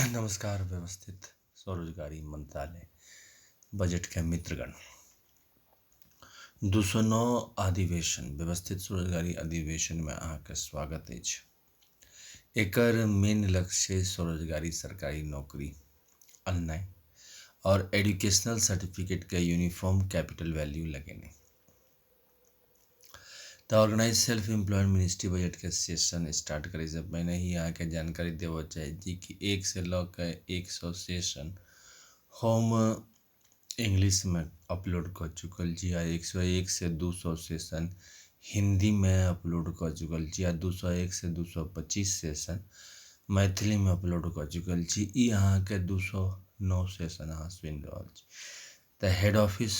नमस्कार। व्यवस्थित स्वरोजगारी मंत्रालय बजट के मित्रगण। 209 अधिवेशन व्यवस्थित स्वरोजगारी अधिवेशन में अहाँके स्वागत अछि। एकर मेन लक्ष्य स्वरोजगारी सरकारी नौकरी, अन्य और एजुकेशनल सर्टिफिकेट के यूनिफॉर्म कैपिटल वैल्यू लगेने। The organise self employed ministry budget के सेशन स्टार्ट करे से पहले ही यहाँ के जानकारी देव चाहे जी कि 1 से लऽ के 100 सेशन हम इंग्लिश में अपलोड कर चुकल छी आ 101 से 200 सेशन हिंदी में अपलोड कर चुकल छी आ 201 से 225 सेशन मैथिली में अपलोड कर चुकल छी। ई अहाँ के 209 सेशन अहाँ सुनि रहल छी। The head office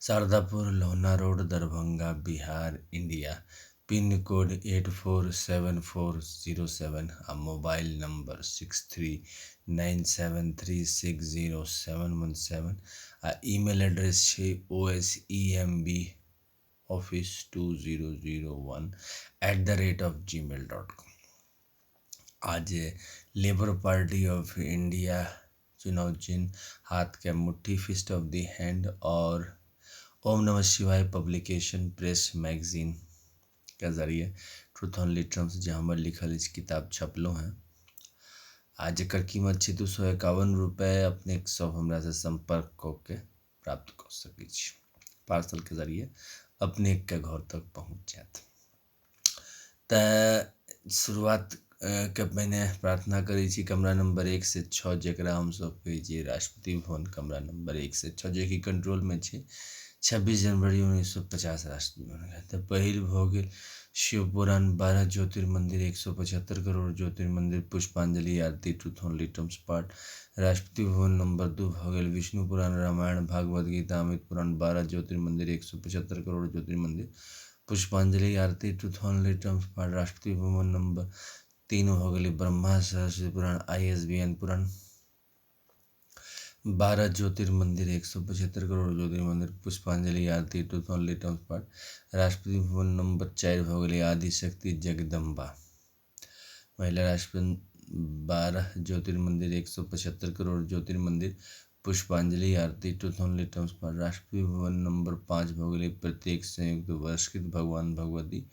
Shardapur Lohna road Darbhanga Bihar India, pin code 847407 आ मोबाइल नंबर 6397360717 आ ईमेल एड्रेस छै osemb office2001@gmail.com। आज लेबर पार्टी ऑफ इंडिया चुनाव चिन्ह हाथ के मुट्ठी फिस्ट ऑफ द हैंड और ओम नमः शिवाय पब्लिकेशन प्रेस मैगजीन के जरिए ट्रूथ ओनली टर्म्स जे हमर लिखल इस किताब छपलो हैं। आज एकर कीमत छै 251 रुपये। अपने सब हमरा से संपर्क करके प्राप्त कर सकै छी। पार्सल के जरिए अपने के घर तक पहुँच जात। त शुरुआत के पहले प्रार्थना करै छी कमरा नंबर 1 से 6 जकरा हम सब कहै छी राष्ट्रपति भवन कमरा नंबर 1 से 6 जे कि कंट्रोल में छै 26 जनवरी 1950 राष्ट्रपति भवन। तो पहिल भ गेल शिवपुराण 12 ज्योतिर्मंदिर 175 करोड़ ज्योतिर्मंदिर पुष्पांजलि आरती ट्रूथ ओनली टर्म्स पाठ। राष्ट्रपति भवन नंबर 2 भ गेल विष्णु पुराण रामायण भागवत गीता अमृत पुराण 12 ज्योतिर्मंदिर 175 करोड़ ज्योतिर्मंदिर पुष्पांजलि आरती ट्रूथ ओनली टर्म्स पाठ। राष्ट्रपति भवन नंबर 3 हो गए ब्रह्मा सहस्त्र पुराण ISBN पुराण 12 ज्योतिर्मंदिर 175 करोड़ ज्योतिर्मंदिर पुष्पांजलि आरती ट्रूथ ओनली टर्म्स पाठ। राष्ट्रपति भवन नंबर 4 हो गए आदिशक्ति जगदम्बा महिला राष्ट्रपति 12 ज्योतिर्मंदिर 175 करोड़ ज्योतिर्मंदिर पुष्पांजलि आरती ट्रूथ ओनली टर्म्स पाठ। राष्ट्रपति भवन नंबर 5 हो गए प्रत्येक संयुक्त वर्षकृत भगवान भगवती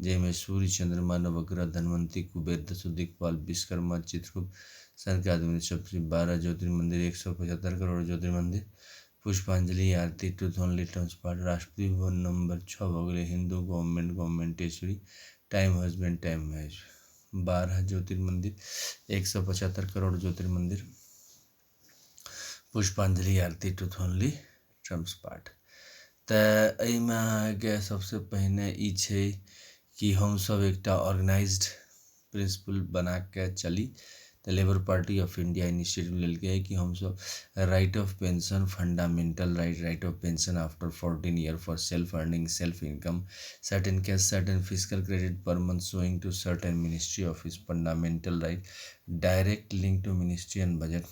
जैमें सूर्य चंद्रमा नवग्रह धनवंती कुबेर दशु दिक्पाल विश्वकर्मा चित्रगुप्त सन के आदमी सबसे 12 ज्योतिर्मंदिर 175 करोड़ ज्योतिर्मंदिर पुष्पांजलि आरती ट्रूथ ओनली टर्म्स पाठ। राष्ट्रपति भवन नंबर 6 हो गए हिंदू गवर्नमेंटेश्वरी टाइम हस्बैंड टाइम मैच 12 ज्योतिर्मंदिर 175 करोड़ ज्योतिर्मंदिर पुष्पांजलि आरती ट्रूथ ओनली टर्म्स पाठ। तो एहिमे अहाँके सबसे पहले ई छै कि हम सब एक ऑर्गेनाइज्ड प्रिंसिपल बना के चली। तो Labour party of India initiative लेके है कि हम सब right of pension fundamental right of pension after 14 year for self earning self income certain cash certain physical credit per month showing to certain ministry office fundamental right direct link to ministry and budget.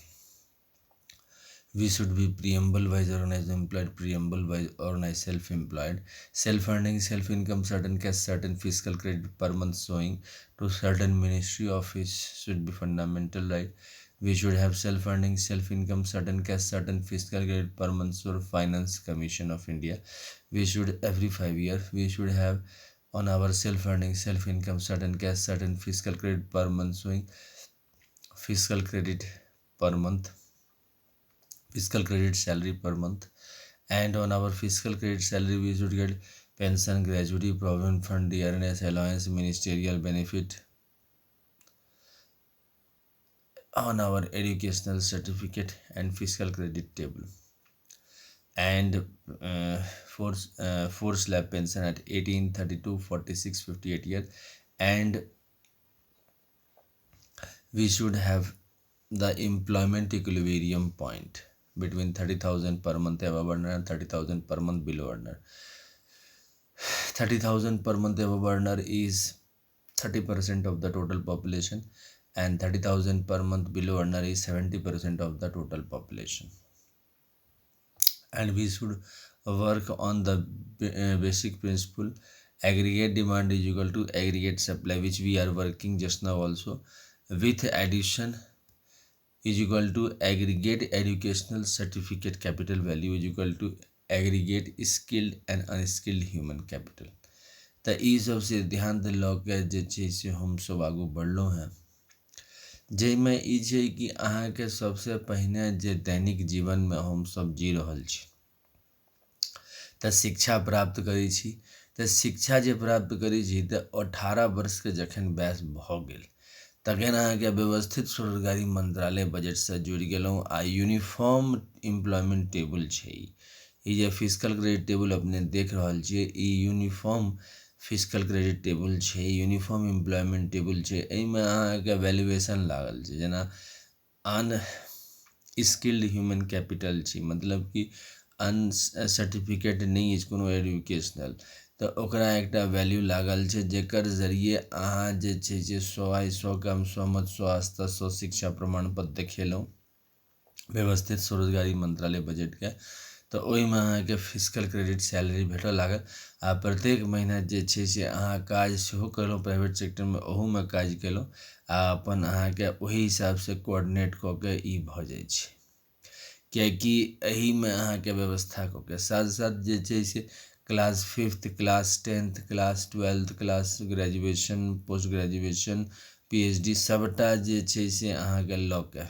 We should be preamble wise organized employed, preamble wise organized self-employed, self-earning, self-income, certain cash, certain fiscal credit per month showing to certain ministry office should be fundamental right. We should have self-earning, self-income, certain cash, certain fiscal credit per month for Finance Commission of India. We should every 5 years we should have on our self-earning, self-income, certain cash, certain fiscal credit per month showing fiscal credit per month. Fiscal credit salary per month, and on our fiscal credit salary we should get pension, gratuity, provident fund, dearness allowance, ministerial benefit. On our educational certificate and fiscal credit table, and four slab pension at 18, 32, 46, 58 years, and we should have the employment equilibrium point between 30,000 per month above earner and 30,000 per month below earner. 30,000 per month above earner is 30% of the total population, and 30,000 per month below earner is 70% of the total population. And we should work on the basic principle aggregate demand is equal to aggregate supply, which we are working just now also. with addition is equal to aggregate educational certificate capital value is equal to aggregate skilled and unskilled human capital। तऽ ई सबसे ध्यान देलऽ के जे छै से हमसब आगू बढ़लहुँ हैं, जाहिमे ई छै कि अहाँके सबसे पहिने जे दैनिक जीवनमे हमसब जी रहल छी तऽ शिक्षा प्राप्त करै छी। तऽ शिक्षा जे प्राप्त करै छी तऽ 18 वर्षके जखन वयस भऽ गेल तखन अहाँके व्यवस्थित स्वरोजगारी मंत्रालय बजट से जुड़ि गेलहुँ आ यूनिफॉर्म एम्प्लॉयमेंट टेबल छै। ई जे फिजिकल क्रेडिट टेबल अपने देख रहल छियै ई यूनिफॉर्म फिजिकल क्रेडिट टेबल छै, यूनिफॉर्म एम्प्लॉयमेंट टेबल छै। एहिमे अहाँके वैल्यूएशन लागल छै, जेना अनस्किल्ड ह्यूमन कैपिटल छै, मतलब कि सर्टिफिकेट नहीं अछि कोनो एजुकेशनल, तऽ ओकरा एकटा वैल्यू लागल छै जेकर जरिए अहाँ जे छै से 100 कम 100 मत 100 स्तर 100 शिक्षा प्रमाण पत्र देखेलहुँ व्यवस्थित स्वरोजगारी मंत्रालय बजट के, तऽ ओहिमे अहाँके फिजिकल क्रेडिट सैलरी भेटऽ लागल आ प्रत्येक महीना जे छै से अहाँ काज सेहो केलहुँ प्राइवेट सेक्टरमे, ओहूमे काज केलहुँ आ अपन अहाँके ओही हिसाबसँ कोऑर्डिनेट कऽ के ई भऽ जाइ छै। किएकि एहिमे अहाँके व्यवस्था कऽ के साथ साथ जे छै से class 5th class 10th class 12th class graduation post graduation PhD सबटा जे छै से अहाँके लऽ के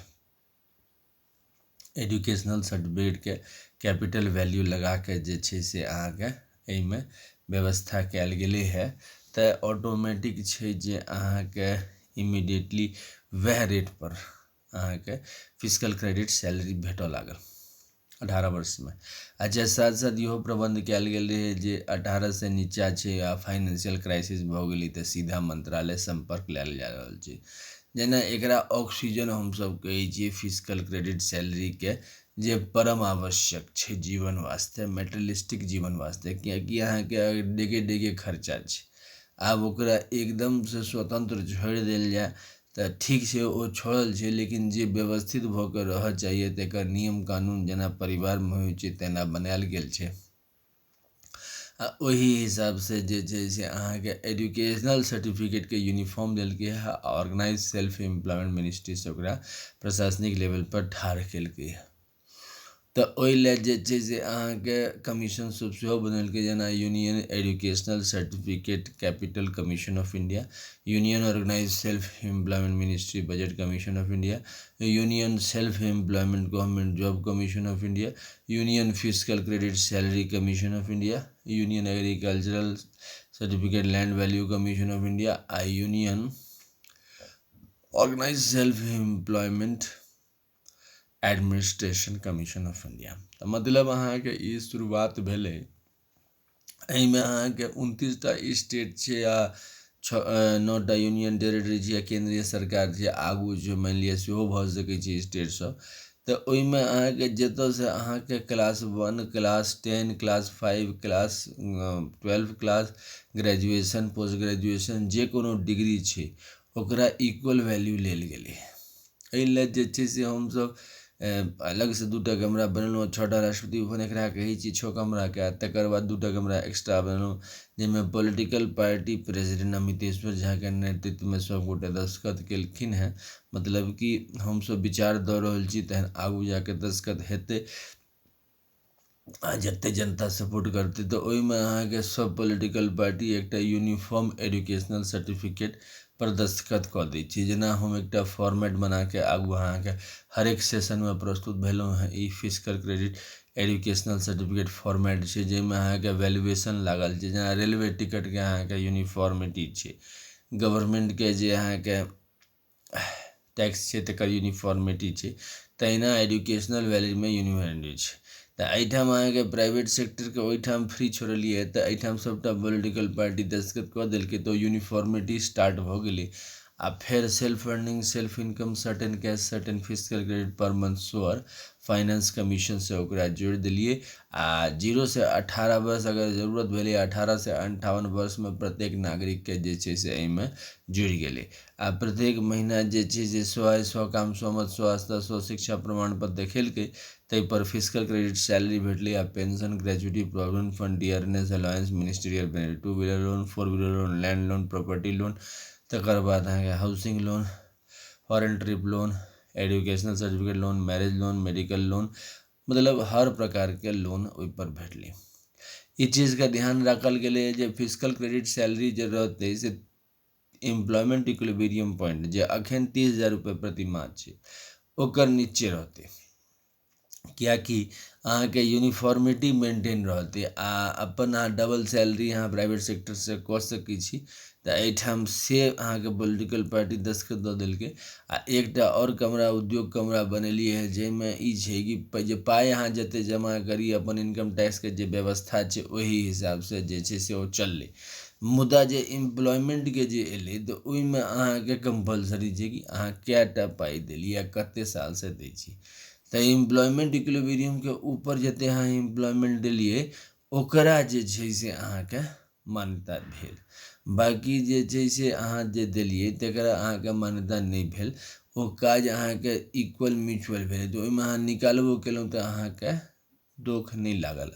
एजुकेशनल सर्टिफिकेट के कैपिटल वैल्यू लगा के जे छै से अहाँके एहिमे व्यवस्था कयल गेलै है। तऽ ऑटोमेटिक छै जे अहाँके इमीडिएटली वएह रेट पर अहाँके फिजिकल क्रेडिट सैलरी भेटऽ लागल 18 वर्षमे। अच्छा, साथ साथ इहो प्रबंध कयल गेल रहै जे 18 से नीचा छै आ फाइनेंशियल क्राइसिस भऽ गेलै तऽ सीधा मंत्रालय संपर्क लेल जा रहल छै। जेना एकरा ऑक्सीजन हमसब कहै छियै फिजिकल क्रेडिट सैलरी के, जे परम आवश्यक छै जीवन वास्ते, मेटेरियलिस्टिक जीवन वास्ते, किएकि अहाँके डेगे डेगे खर्चा छै। आब ओकरा एकदम से स्वतंत्र छोड़ि देल जाए तऽ ठीक छै, ओ छोड़ल छै, लेकिन जे व्यवस्थित भऽ कऽ रहऽ चाहिए तकर नियम कानून जेना परिवारमे होइ छै तेना बनायल गेल छै। आ ओही हिसाबसँ जे छै से अहाँके एजुकेशनल सर्टिफिकेटके यूनिफॉर्म देलकै है, ऑर्गेनाइज सेल्फ एम्प्लॉयमेंट मिनिस्ट्री से ओकरा प्रशासनिक लेवल पर ठाढ़ केलकै है। तऽ ओहि लेल जे छै से अहाँके कमीशन सब सेहो बनेलकै, जेना union educational certificate capital commission of India, union organise self employment ministry budget commission of India, union self employment government job commission of India, union physical credit salary commission of India, union agricultural certificate land value commission of India आ union organise self employment administration commission of India. तऽ मतलब अहाँके ई शुरुआत भेलै। एहिमे अहाँके 29टा state छै आ 9टा यूनियन टेरिटरी छै आ केंद्रीय सरकार छै, आगू जे मानि लिअ सेहो भऽ सकै छै स्टेट सब। तऽ ओहिमे अहाँके जतऽसँ अहाँके class 1 class 10 class 5 class 12 class graduation post graduation जे कोनो डिग्री छै ओकरा इक्वल वैल्यू लेल गेलै। एहि लेल जे छै से हमसब अलगसँ 2टा कमरा बनेलहुँ, 6टा राष्ट्रपति भवन एकरा कहै छी 6 कमराके, तकर बाद 2टा कमरा एक्स्ट्रा बनेलहुँ जाहिमे पॉलिटिकल पार्टी प्रेसिडेंट अमितेश्वर झाके नेतृत्वमे सब गोटे दस्तखत केलखिन हैं। मतलब कि हमसब विचार दऽ रहल छी तहन आगू जाके दस्तखत हेतै आ जते जनता सपोर्ट करतै तऽ ओहिमे अहाँके सब पॉलिटिकल पार्टी एकटा यूनिफॉर्म एजुकेशनल सर्टिफिकेट पर दस्तखत कऽ दै छै। जेना हम एकटा फॉर्मेट बनाके आगू अहाँके हर एक सेशनमे प्रस्तुत भेलहुँ हैं। ई physical credit educational certificate format छै जाहिमे अहाँके वैल्यूएशन लागल छै। जेना रेलवे टिकटके अहाँके यूनिफॉर्मिटी छै, गवर्नमेंटके जे अहाँके टैक्स छै तकर यूनिफॉर्मिटी छै, तहिना एजुकेशनल वैल्यूमे यूनिफॉर्मिटी छै। तऽ एहिठाम अहाँके प्राइवेट सेक्टरके ओहिठाम फ्री छोड़लिए तऽ एहिठाम सबटा पॉलिटिकल पार्टी दस्तखत कऽ देलकै तऽ यूनिफॉर्मिटी स्टार्ट भऽ गेलै। आ फेर self earning self income certain cash certain physical credit पर मंथ सोअर फाइनेंस कमीशन से ओकरा जोड़ि देलिए आ 0 से 18 वर्ष अगर जरूरत भेलै 18 से 58 वर्षमे प्रत्येक नागरिकके जे छै से एहिमे जुड़ि गेलै। आ प्रत्येक महीना जे छै से 100 काम 100 मत 100 स्तर 100 शिक्षा प्रमाण पत्र देखेलकै, ताहि पर फिजिकल क्रेडिट सैलरी भेटलै आ pension gratuity provident fund dearness allowance ministerial benefit 2 wheeler loan 4 wheeler loan land loan property loan, तकर बाद अहाँके housing loan foreign trip loan, educational certificate loan, marriage loan, medical loan, मतलब हर प्रकार के loan ओहि पर भेटली। इस चीज़ का ध्यान रखल गेलै जे फिजिकल क्रेडिट सैलरी जे रहते से एम्प्लॉयमेंट इक्विलिब्रियम पॉइंट जे अखन 30,000 रुपये प्रति माह छै ओकर नीचे रहते, कियाकि अहाँके यूनिफॉर्मिटी मेंटेन रहते आ अपन अहाँ डबल सैलरी अहाँ प्राइवेट सेक्टर से कऽ सकै छी। तऽ एहिठाम से अहाँके पॉलिटिकल पार्टी दस्तखत दऽ देलकै आ एकटा और कमरा उद्योग कमरा बनेलिए है जाहिमे ई छै कि जे पाइ अहाँ जते जमा करी अपन इनकम टैक्सके जे व्यवस्था छै ओहि हिसाबसँ जे छै से ओ चललै। मुदा जे एम्प्लॉयमेंटके जे एलै तऽ ओहिमे अहाँके कम्पलसरी छै कि अहाँ कएटा पाइ देलिए आ कतेक सालसँ दै छी। तऽ एम्प्लॉयमेंट इक्विलिब्रियमके ऊपर जतेक अहाँ एम्प्लॉयमेंट देलिए ओकरा जे छै से अहाँके मान्यता भेल, बाकी जे छै से अहाँ जे देलिए तकरा अहाँके मान्यता नहि भेल। ओ काज अहाँके इक्वल म्यूचुअल भेलै तऽ ओहिमे अहाँ निकालबो केलहुँ तऽ अहाँके दोख नहि लागल।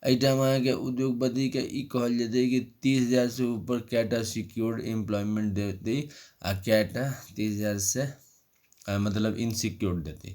एहिठाम अहाँके उद्योगपतिके ई कहल जेतै कि 30,000 से ऊपर कएटा सिक्योर्ड एम्प्लॉयमेंट देतै आ कएटा 30,000 से मतलब इनसिक्योर्ड देतै।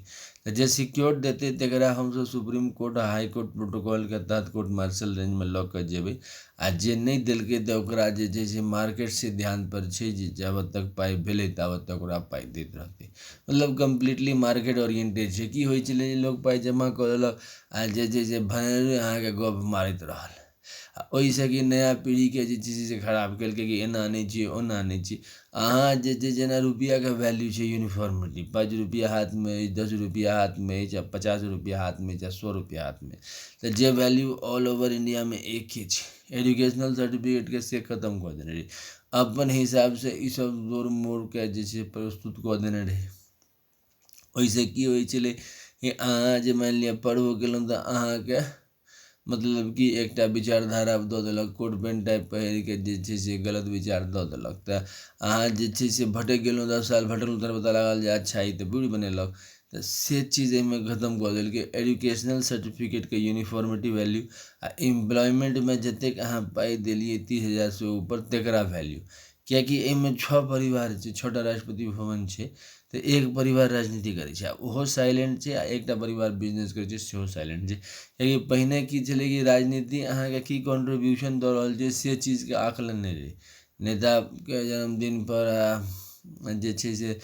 तऽ जे सिक्योर्ड देतै तकरा हमसब सुप्रीम कोर्ट आ हाई कोर्ट प्रोटोकॉलके तहत कोर्ट मार्शल रेंजमे लऽ कऽ जेबै आ जे नहि देलकै तऽ ओकरा जे छै से मार्केट से ध्यान पर छै जे जाबत तक पाइ भेलै ताबत तक ओकरा पाइ दैत रहतै। मतलब कम्प्लीटली मार्केट ओरिएंटेड छै। की होइ छलै जे लोक पाइ जमा कऽ देलक आ जे छै से भनेरे अहाँके गप मारैत रहल आ ओहिसँ कि नया पीढ़ीके जे छै से खराब केलकै कि एना नहि छै ओना नहि छै। अहाँ जे छै जेना रुपैआके वैल्यू छै यूनिफॉर्मिटी, 5 रुपैआ हाथमे अछि, 10 रुपैआ हाथमे अछि, 50 रुपैआ हाथमे अछि, 100 रुपैआ हाथमे, तऽ जे वैल्यू ऑल ओवर इंडियामे एके छै। एजुकेशनल सर्टिफिकेटके से खत्म कऽ देने रहै, अपन हिसाबसँ ईसब जोड़ मोड़के जे छै प्रस्तुत कऽ देने रहै। ओहिसँ की होइ छलै कि अहाँ जे मानि लिअ पढ़बो केलहुँ तऽ अहाँके मतलब कि एकटा विचारधारा दऽ देलक, कोट पैंट टाइप पहिरके जे छै से गलत विचार दऽ देलक तऽ अहाँ जे छै से भटकि गेलहुँ, 10 साल भटकलहुँ तऽ पता लागल जे अच्छा ई तऽ बूढ़ बनेलक। तऽ से चीज एहिमे खत्म कऽ देलकै। एजुकेशनल सर्टिफिकेटके यूनिफॉर्मिटी वैल्यू आ एम्प्लॉयमेंटमे जतेक अहाँ पाइ देलिए 30,000 से ऊपर तकरा वैल्यू, किएकि एहिमे 6 परिवार छै, 6टा राष्ट्रपति भवन छै तऽ एक परिवार राजनीति करै छै आ ओहो साइलेंट छै आ एकटा परिवार बिजनेस करै छै सेहो साइलेंट छै। किएकि पहिने की छलै कि राजनीति अहाँके की कॉन्ट्रीब्यूशन दऽ रहल छै से चीजके आकलन नहि रहै। नेताके जन्मदिनपर जे छै से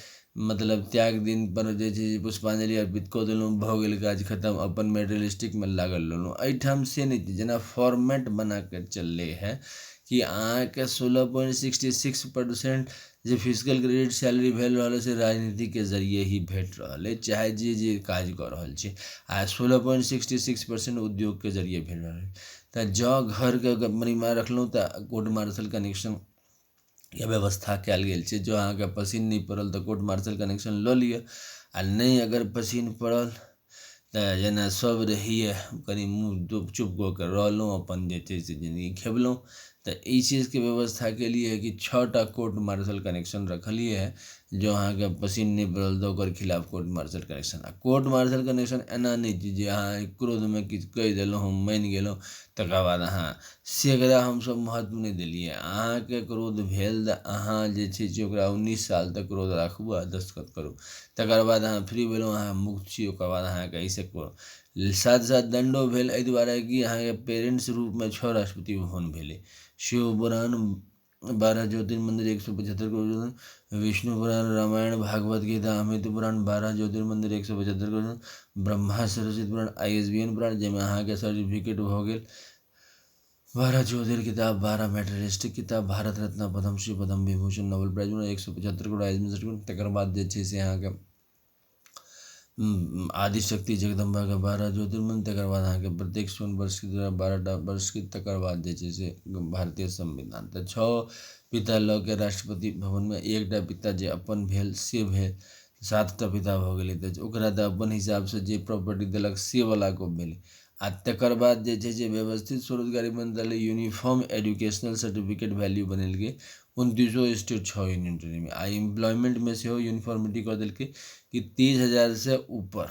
मतलब त्याग दिनपर जे छै से पुष्पांजलि अर्पित कऽ देलहुँ, भऽ गेल काज खतम, अपन मेटेरियलिस्टिकमे लागल रहलहुँ। एहिठाम से नहि छै, जेना फॉर्मेट बना कऽ चललै है कि अहाँके 16.66% जे फिजिकल क्रेडिट सैलरी भेल रहल है से राजनीतिके जरिए ही भेट रहल है, चाहे जे काज कऽ रहल छै, आ 16.66% उद्योगके जरिए भेट रहल है। तऽ जँ घरके कंपनीमे रखलहुँ तऽ कोर्ट मार्शल कनेक्शन के व्यवस्था कयल गेल छै। जँ अहाँके पसिन नहि पड़ल तऽ कोर्ट मार्शल कनेक्शन लऽ लिअ आ नहि अगर पसिन पड़ल तऽ जेना सब रहिए कनि मुँह चुप कऽ के रहलहुँ, अपन जे छै से जिंदगी खेपलहुँ। तऽ ई चीजके व्यवस्था केलिए है कि 6टा कोर्ट मार्शल कनेक्शन रखलिए है। जँ अहाँके पसिन नहि पड़ल तऽ ओकर खिलाफ कोर्ट मार्शल कनेक्शन। आ कोर्ट मार्शल कनेक्शन एना नहि छै जे अहाँ क्रोधमे किछु कहि देलहुँ, हम मानि गेलहुँ तकर बाद अहाँ से एकरा हमसब महत्व नहि देलिए। अहाँके क्रोध भेल तऽ अहाँ जे छै से ओकरा 19 साल तक क्रोध राखू आ दस्तखत करू, तकर बाद अहाँ फ्री भेलहुँ, अहाँ मुक्त छी, ओकर बाद अहाँके एहिसँ साथ साथ दण्डो भेल। एहि दुआरे कि अहाँके पेरेंट्स रूपमे 6 राष्ट्रपति भवन भेलै, शिव पुराण, 12 ज्योतिर्मंदिर, 175 करोड़, विष्णु पुराण, रामायण, भागवत गीता, अमृत पुराण, 12 ज्योतिर्मंदिर, 175 करोड़, ब्रह्मा सरस्वती पुराण, ISBN पुराण जाहिमे अहाँके सर्टिफिकेट भऽ गेल, 12 ज्योतिर किताब, 12 मेटेरियलिस्टिक किताब, Bharat Ratna, Padmashri, Padma Vibhushan, Nobel prize, 175 crore certificate. तकर बाद जे छै से अहाँके आदिशक्ति जगदम्बाके 12 ज्योतिर्मंदिर, तकर बाद अहाँके प्रत्येक 100 वर्ष के 12टा वर्ष के, तकर बाद जे छै से भारतीय संविधान। तऽ 6 पिता लऽ के राष्ट्रपति भवनमे एकटा पिता जे अपन भेल से भेल, 7टा पिता भऽ गेलै तऽ ओकरा तऽ अपन हिसाबसँ जे प्रॉपर्टी देलक से वला गप भेलै। आ तकर बाद जे छै से व्यवस्थित स्वरोजगारी मंत्रालय यूनिफॉर्म एजुकेशनल सर्टिफिकेट वैल्यू बनेलकै 29 स्टेट 6 यूनियन टेरिटरीमे। आ एम्प्लॉयमेंटमे सेहो यूनिफॉर्मिटी कऽ देलकै कि 30,000 से ऊपर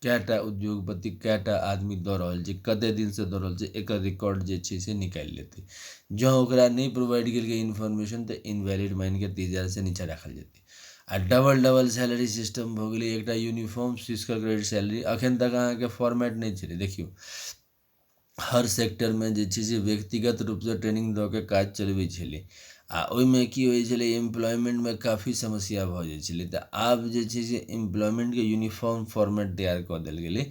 कएटा उद्योगपति कएटा आदमी दऽ रहल छै, कतेक दिनसँ दऽ रहल छै, एकर रिकॉर्ड जे छै से निकालि लेतै। जँ ओकरा नहि प्रोवाइड केलकै इन्फॉर्मेशन तऽ इनवैलिड मानि कऽ 30,000 से नीचाँ राखल जेतै। आ डबल डबल सैलरी सिस्टम भऽ गेलै, एकटा यूनिफॉर्म फिजिकल क्रेडिट सैलरी अखन तक अहाँके फॉर्मेट नहि छलै। देखियौ हर सेक्टरमे जे छै से व्यक्तिगत रूपसँ ट्रेनिंग दऽ के काज चलबै छलै, आ ओहिमे की होइ छलै, एम्प्लॉयमेंटमे काफ़ी समस्या भऽ जाइ छलै। तऽ आब जे छै से एम्प्लॉयमेंटके यूनिफॉर्म फॉर्मेट तैयार कऽ देल गेलै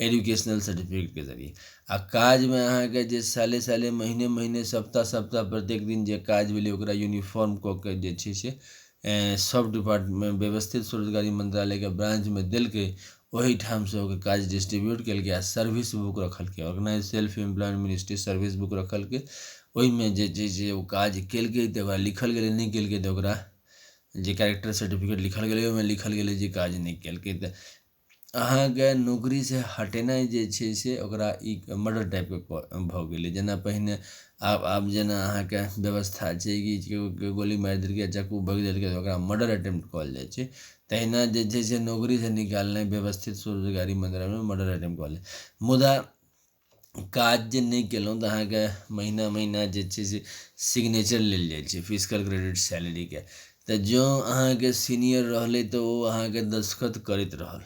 एजुकेशनल सर्टिफिकेटके जरिए। आ काजमे अहाँके जे साले साले महीने महीने सप्ताह सप्ताह प्रत्येक दिन जे काज भेलै ओकरा यूनिफॉर्म कऽ के जे छै से सब डिपार्टमेंट व्यवस्थित स्वरोजगारी मंत्रालयके ब्रांचमे देलकै, ओहीठामसँ ओकर काज डिस्ट्रीब्यूट केलकै आ सर्विस बुक रखलकै। Organise self employment ministry service book रखलकै, ओहिमे जे छै से ओ काज केलकै तऽ ओकरा लिखल गेलै, नहि केलकै तऽ ओकरा जे कैरेक्टर सर्टिफिकेट लिखल गेलै ओहिमे लिखल गेलै जे काज नहि केलकै। तऽ अहाँके नौकरीसँ हटेनाइ जे छै से ओकरा ई मर्डर टाइपके भऽ गेलै। जेना पहिने आब जेना अहाँके व्यवस्था छै कि केओ गोली मारि देलकै, चाकू भोंकि देलकै तऽ ओकरा मर्डर अटेम्प्ट कहल जाइ छै, तहिना जे छै से नौकरीसँ निकालनाइ व्यवस्थित स्वरोजगारी मंत्रालयमे मर्डर अटेम्प्ट कहल जाइ। मुदा काज जे नहि केलहुँ तऽ अहाँके महीना महीना जे छै से सिग्नेचर लेल जाइ छै फिजिकल क्रेडिट सैलरीके। तऽ जँ अहाँके सीनियर रहलै तऽ ओ अहाँके दस्तखत करैत रहल,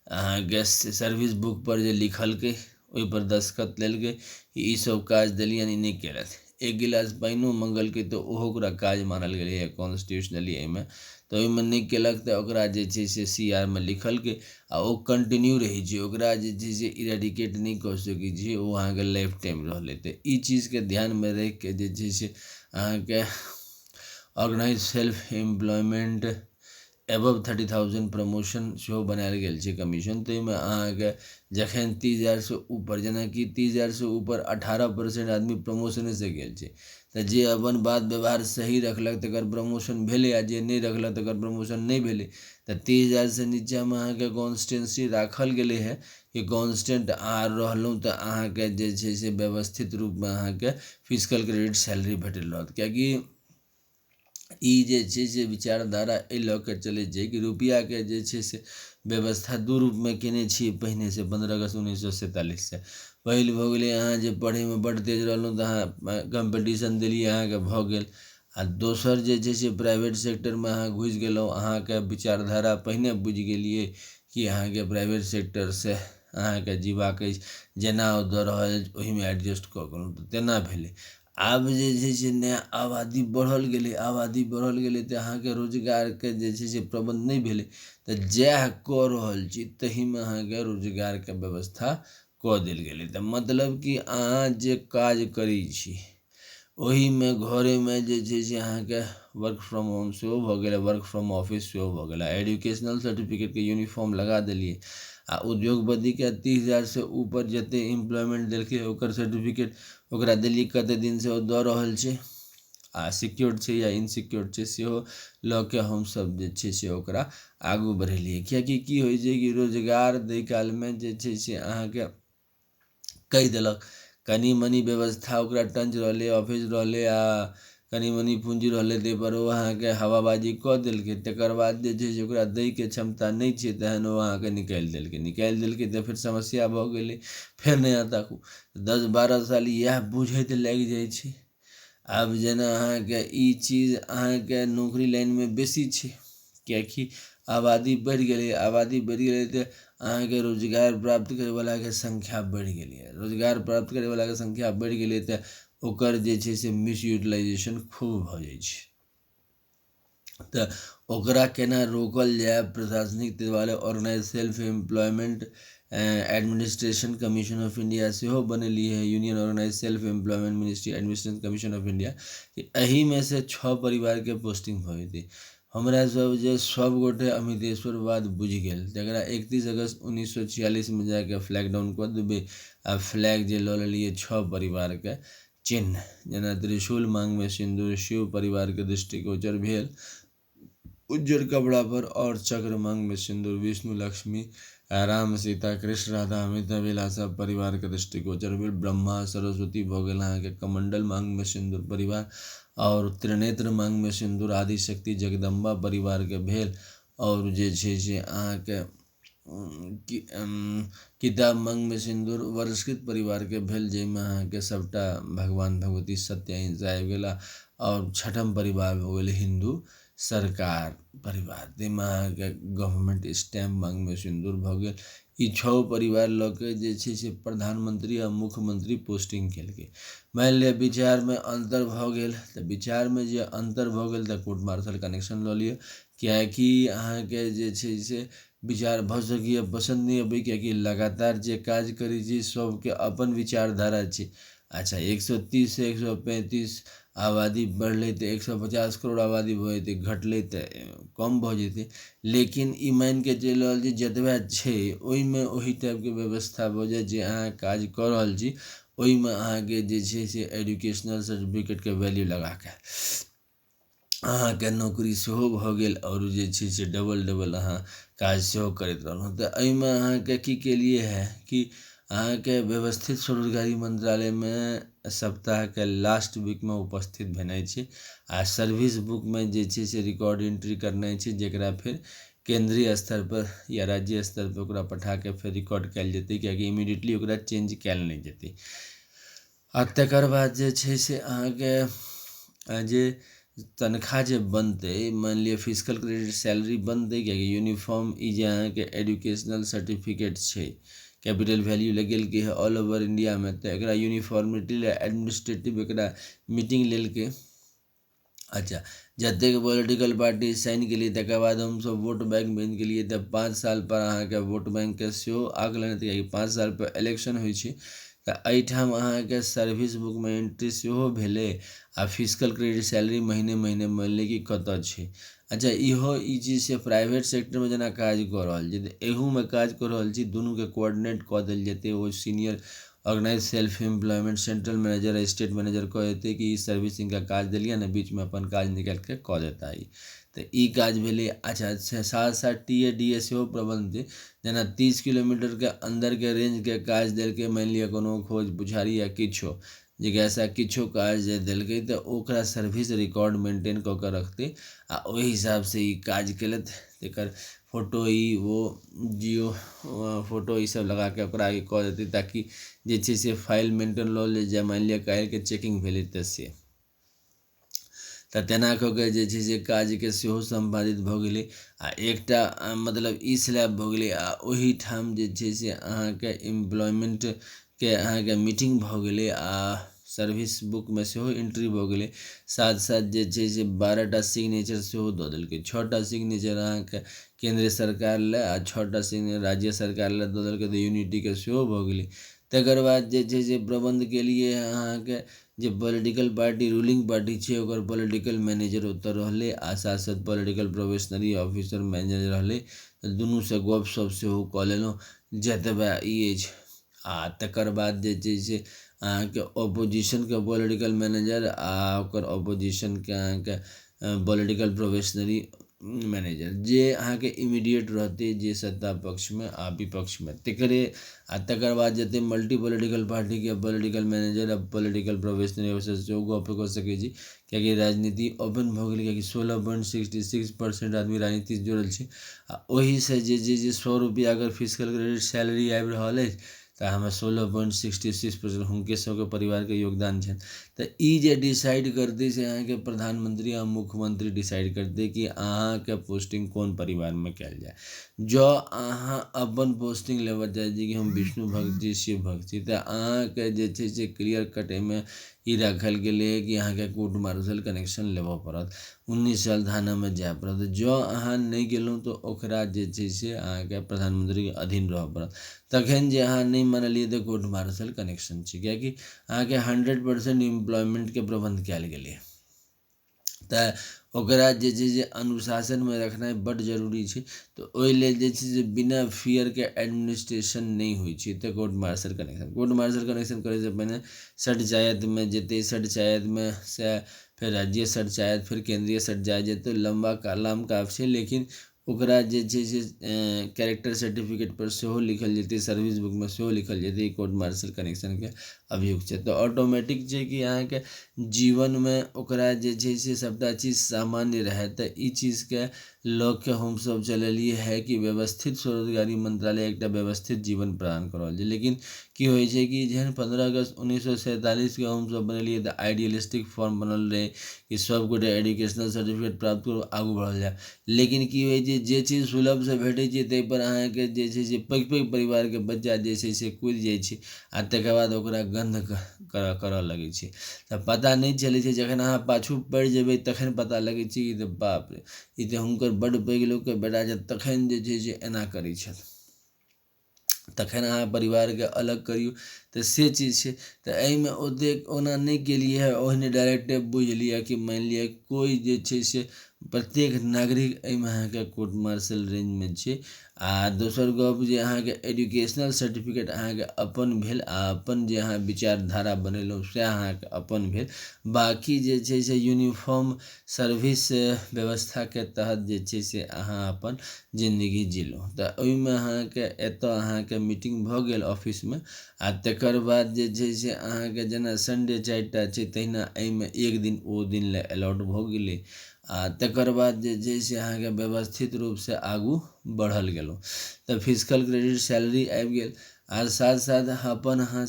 अहाँके सर्विस बुकपर जे लिखलकै ओहिपर दस्तखत लेलकै कि ईसब काज देलियनि, ई नहि केलथि। एक गिलास पानिओ मङ्गलकै तऽ ओहो ओकरा काज मानल गेलै कॉन्स्टिट्यूशनली एहिमे। तऽ ओहिमे नहि केलक तऽ ओकरा जे छै से CR मे लिखलकै आ ओ कंटिन्यू रहै छै, ओकरा जे छै से इरेडिकेट नहि कऽ सकै छी, ओ अहाँके लाइफ टाइम रहलै। तऽ ई चीजके ध्यानमे राखि कऽ जे छै से अहाँके organise self employment above 30,000 promotion सेहो बनायल गेल छै कमीशन। ताहिमे अहाँके जखन 30,000 ऊपर, जेनाकि 30,000 ऊपर 18% आदमी प्रमोशनेसँ गेल छै, तऽ जे अपन बात व्यवहार सही रखलक तकर प्रमोशन भेलै, आ जे नहि रखलक तकर प्रमोशन नहि भेलै। तऽ 30,000 नीचाँमे अहाँके कॉन्स्टेंसी राखल गेलै है कि कॉन्स्टेंट अहाँ रहलहुँ तऽ अहाँके जे छै से व्यवस्थित रूपमे अहाँके फिजिकल क्रेडिट सैलरी भेटल रहत। किएकि ई जे छै से विचारधारा एहि लऽ कऽ चलै छै कि रुपैआके जे छै से व्यवस्था दू रूपमे कयने छियै पहिनेसँ 15 अगस्त 1947 पहिल भऽ गेलै अहाँ जे पढ़ैमे बड्ड तेज रहलहुँ तऽ अहाँ कम्पटिशन देलियै, अहाँके भऽ गेल। आ दोसर जे छै से प्राइवेट सेक्टरमे अहाँ घुसि गेलहुँ, अहाँके विचारधारा पहिने बुझि गेलियै कि अहाँके प्राइवेट सेक्टरसँ अहाँके जीबाक अछि, जेना ओ दऽ रहल अछि ओहिमे एडजस्ट कऽ गेलहुँ, तऽ तेना भेलै। आब जे छै से नया आबादी बढ़ल गेलै तऽ अहाँके रोजगारके जे छै से प्रबन्ध नहि भेलै। तऽ जएह कऽ रहल छी तहीमे अहाँके रोजगारके व्यवस्था कऽ देल गेलै। तऽ मतलब कि अहाँ जे काज करै छी ओहीमे घरेमे जे छै से अहाँके वर्क फ्रॉम होम सेहो भऽ गेलै, वर्क फ्रॉम ऑफिस सेहो भऽ गेलै। एजुकेशनल सर्टिफिकेटके यूनिफॉर्म लगा देलियै आ उद्योगपतिके 30,000 ऊपर जतेक एम्प्लॉयमेंट देलकै ओकर सर्टिफिकेट ओकरा देलियै, कतेक दिनसँ ओ दऽ रहल छै आ सिक्योर्ड छै या इनसिक्योर्ड छै सेहो लऽ कऽ हमसब जे छै से ओकरा आगू बढ़ेलियै। किएकि की होइ छै कि रोजगार दै कालमे जे छै से अहाँके कहि देलक, कनि मनी व्यवस्था ओकरा टंच रहलै, ऑफिस रहलै आ कनि मनी पूँजी रहलै, ताहिपर ओ अहाँके हवाबाजी कऽ देलकै। तकर बाद जे छै से ओकरा दैके क्षमता नहि छै तहन ओ अहाँके निकालि देलकै तऽ फेर समस्या भऽ गेलै। फेर नया ताकू, 10-12 साल इएह बुझैत लागि जाइ छै। आब जेना अहाँके ई चीज अहाँके नौकरी लाइनमे बेसी छै, किएकि आबादी बढ़ि गेलै तऽ अहाँके रोजगार प्राप्त करैवलाके संख्या बढ़ि गेलै। रोजगार प्राप्त करैवलाके संख्या बढ़ि गेलै तऽ ओकर जे छै से मिस यूटिलाइजेशन खूब भऽ जाइ छै। तऽ ओकरा केना रोकल जाय, प्रशासनिक द्वारा organise self employment administration commission of India सेहो बनेलिए है, union organise self employment ministry administration commission of India, कि एहिमे से 6 परिवारके पोस्टिंग भऽ जेतै। हमरा सब जे सब गोटे अमितेश्वरवाद बुझि गेल, जकरा 31 अगस्त 1946 जाके फ्लैग डाउन कऽ देबै आ फ्लैग जे लऽ लेलिए 6 परिवारके चिन्ह, जेना त्रिशूल मांगमे सिंदूर शिव परिवारके दृष्टिगोचर भेल उज्जर कपड़ा पर, और चक्र मांग में सिंदूर विष्णु लक्ष्मी राम सीता कृष्ण राधा अमिता विलासा परिवार के दृष्टिगोचर भेल। ब्रह्मा सरस्वती भऽ गेल अहाँके कमंडल मांग में सिंदूर परिवार, और त्रिनेत्र मांग में सिंदूर आदिशक्ति जगदम्बा परिवार के भेल। और जे छै से अहाँके किताब मांग में सिंदूर वर्षकृत परिवार के भेल, जाहिमे अहाँके सबटा भगवान भगवती सत्य अहिंसा आबि गेला। और छठम परिवार भऽ गेल हिंदू सरकार परिवार ताहिमे अहाँके गवर्नमेंट स्टैम्प मांगमे सिन्दूर भऽ गेल। ई 6 परिवार लऽ के जे छै से प्रधानमंत्री आ मुख्यमंत्री पोस्टिंग केलकै। मानि लिअ विचारमे अन्तर भऽ गेल तऽ विचारमे जे अन्तर भऽ गेल तऽ कोर्ट मार्शल कनेक्शन लऽ लिअ, किएकि अहाँके जे छै से विचार भऽ सकैए पसन्द नहि अबै, किएकि लगातार जे काज करै छै सबके अपन विचारधारा छै। अच्छा 130 से 135 आबादी बढ़लै तऽ 150 करोड़ आबादी भऽ जेतै, घटलै तऽ कम भऽ जेतै। लेकिन ई मानि कऽ चलि रहल छी जतबे छै ओहिमे ओही टाइपके व्यवस्था भऽ जाय जे अहाँ काज कऽ रहल छी ओहिमे अहाँके जे छै से एजुकेशनल सर्टिफिकेटके वैल्यू लगा कऽ अहाँके नौकरी सेहो भऽ गेल आओर जे छै से डबल अहाँ काज सेहो करैत रहलहुँ। तऽ एहिमे अहाँके की केलिए है कि अहाँके व्यवस्थित स्वरोजगारी मंत्रालयमे सप्ताहके लास्ट वीकमे उपस्थित भेनाइ छै आ सर्विस बुकमे जे छै से रिकॉर्ड एंट्री करनाइ छै, जकरा फेर केंद्रीय स्तर पर या राज्य स्तर पर ओकरा पठा के फेर रिकॉर्ड कयल जेतै, किएकि इमीडिएटली ओकरा चेंज कयल नहि जेतै। आ तकर बाद जे छै से अहाँके जे तनख्वाह जे बनतै, मानि लिअ फिजिकल क्रेडिट सैलरी बनतै, किएकि यूनिफॉर्म ई जे अहाँके एजुकेशनल सर्टिफिकेट छै कैपिटल वैल्यू लगेलकै है ऑल ओवर इंडियामे, तऽ एकरा यूनिफॉर्मिटी लए एडमिनिस्ट्रेटिव एकरा मीटिंग लेलकै। अच्छा जतेक पॉलिटिकल पार्टी साइन केलिए तकर बाद हमसब वोट बैंक बनि गेलिए, तऽ 5 साल पर अहाँके वोट बैंकके सेहो आकलन हेतै, किएकि 5 साल पर इलेक्शन होइ छै। तऽ एहिठाम अहाँके सर्विस बुकमे एंट्री सेहो भेलै आ फिजिकल क्रेडिट सैलरी महीने मानलिए कि कतऽ छै। अच्छा इहो ई चीज से प्राइवेट सेक्टरमे जेना काज कऽ रहल छी तऽ एहूमे काज कऽ रहल छी, दुनूके कोऑर्डिनेट कऽ देल जेतै। ओ senior organise self employment central manager state manager कह देतै कि सर्विसिंग का काज देलिए ने, बीचमे अपन काज निकालि के कऽ देता ई। तऽ ई काज भेलै। अच्छा साथ साथ TA DA सेहो प्रबंध छै, जेना 30 किलोमीटरके अन्दरके रेंजके काज देलकै, मानि लिअ कोनो खोज पुछारी या किछो जिज्ञासा किछो काज जे देलकै तऽ ओकरा सर्विस रिकॉर्ड मेंटेन कऽ के रखतै आ ओहि हिसाबसँ ई काज केलथि। एकर फोटो ई वो जियो फोटो ईसब लगा कऽ ओकरा आगे कऽ देतै, ताकि जे छै से फाइल मेंटेन लऽ ले जाय। मानि लिअ काल्हिके चेकिंग भेलै तऽ से तऽ तेना कऽ के जे छै से काजके सेहो सम्पादित भऽ गेलै आ एकटा मतलब ई स्लैब भऽ गेलै। आ ओहीठाम जे छै से अहाँके एम्प्लॉयमेंटके अहाँके मीटिंग भऽ गेलै आ सर्विस बुकमे सेहो एंट्री भऽ गेलै। साथ साथ जे छै से 12टा सिग्नेचर सेहो दऽ देलकै। 6टा सिग्नेचर अहाँके केंद्र सरकार लए आ 6टा सिग्नेचर राज्य सरकार लए दऽ देलकै, तऽ यूनिटीके सेहो भऽ गेलै। तकर बाद जे छै से प्रबंध केलिए अहाँके जे पॉलिटिकल पार्टी रूलिंग पार्टी छै ओकर पॉलिटिकल मैनेजर ओतऽ रहलै आ साथ साथ पॉलिटिकल प्रोबेशनरी ऑफिसर मैनेजर रहलै, तऽ दुनूसँ गपशप सेहो कऽ लेलहुँ जतबे ई अछि। आ तकर बाद जे छै से अहाँके ऑपोजिशनके पॉलिटिकल मैनेजर आ ओकर ऑपोजिशनके अहाँके पॉलिटिकल प्रोबेशनरी मैनेजर जे अहाँके इमीडिएट रहतै, जे सत्ता पक्षमे आ विपक्षमे तकरे। आ तकर बाद जतेक मल्टी पॉलिटिकल पार्टीके पॉलिटिकल मैनेजर आ पॉलिटिकल प्रोबेशनरी ऑफिसर सेहो गप कऽ सकै छी, किएकि राजनीति ओपन भऽ गेलै, किएकि 16.66% आदमी राजनीति से जुड़ल छै। आ ओहिसँ जे 100 रुपैआ अगर फिजिकल क्रेडिट सैलरी आबि रहल अछि तऽ हमे 16.66% हुनके सबके परिवारके योगदान छनि। तऽ ई जे डिसाइड करतै से अहाँके प्रधानमंत्री आ मुख्यमंत्री डिसाइड करतै कि अहाँके पोस्टिंग कोन परिवारमे कयल जाय। जँ अहाँ अपन पोस्टिंग लेबऽ चाहै छी कि हम विष्णु भक्त छी, शिव भक्त छी, तऽ अहाँके जे छै से क्लियर कट एहिमे ई राखल गेलै कि अहाँके कोर्ट मार्शल कनेक्शन लेबऽ पड़त, 19 साल थानामे जाय पड़त। जँ अहाँ नहि गेलहुँ तऽ ओकरा जे छै से अहाँके प्रधानमंत्रीके अधीन रहऽ पड़त। तखन जे अहाँ नहि मानलिए तऽ कोर्ट मार्शल कनेक्शन छै, किएकि अहाँके 100% एम्प्लॉयमेंटके प्रबंध कयल गेलै। तऽ ओकरा जे छै से अनुशासनमे रखनाइ बड्ड जरूरी छै। तऽ ओहि लेल जे छै से बिना फियरके एडमिनिस्ट्रेशन नहि होइ छै। तऽ कोर्ट मार्शल कनेक्शन करैसँ पहिने सचिवालयमे जेतै, सचिवालयमे से फेर राज्य सचिवालय, फेर केंद्रीय सचिवालय जेतै। लम्बा कालाम काफ छै, लेकिन ओकरा जे छै से कैरेक्टर सर्टिफिकेट पर सेहो लिखल जेतै, सर्विस बुकमे सेहो लिखल जेतै कोर्ट मार्शल कनेक्शनके अभियुक्त छै। तऽ ऑटोमेटिक छै कि अहाँके जीवनमे ओकरा जे छै से सभटा चीज सामान्य रहै। तऽ ई चीजके लऽ के हमसभ चलेलिए है कि व्यवस्थित स्वरोजगारी मंत्रालय एकटा व्यवस्थित जीवन प्रदान कऽ रहल छै। लेकिन की होइ छै कि जेहन 15 अगस्त 1947 के हमसभ बनेलिए तऽ आइडियलिस्टिक फॉर्म बनल रहै कि सभगोटे एजुकेशनल सर्टिफिकेट प्राप्त करू आगू बढ़ल जाय। लेकिन की होइ छै जे चीज सुलभसँ भेटै छै ताहिपर अहाँके जे छै से पैघ पैघ परिवारके बच्चा जे छै से कूदि जाइ छै आ तकर बाद ओकरा गन्ध करऽ लगै छै। तऽ पता नहि चलै छै, जखन अहाँ पाछू पड़ि जेबै तखन पता लगै छै कि तऽ बाप रे ई तऽ हुनकर बड्ड पैघ लोकके बेटा छथि, तखन जे छै से एना करै छथि। तखन अहाँ परिवारके अलग करियौ। तऽ से चीज छै। तऽ एहिमे ओतेक ओना नहि केलिए है, ओहने डायरेक्टे बुझि लिअ कि मानि लिअ कोइ जे छै से प्रत्येक नागरिक एहिमे अहाँके कोर्ट मार्शल रेंजमे छै। आ दोसर गप जे अहाँके एजुकेशनल सर्टिफिकेट अहाँके अपन भेल आ अपन जे अहाँ विचारधारा बनेलहुँ से अहाँके अपन भेल। बाकी जे छै से यूनिफॉर्म सर्विस व्यवस्थाके तहत जे छै से अहाँ अपन जिन्दगी जीलहुँ। तऽ ओहिमे अहाँके एतऽ अहाँके मीटिंग भऽ गेल ऑफिसमे आ तकर बाद जे छै से अहाँके जेना संडे 4टा छै तहिना एहिमे एक दिन ओ दिन लए अलॉट भऽ गेलै। आ तकर बाद जे छै से अहाँके व्यवस्थित रूपसँ आगू बढ़ल गेलहुँ। तऽ फिजिकल क्रेडिट सैलरी आबि गेल। आ साथ साथ अपन अहाँ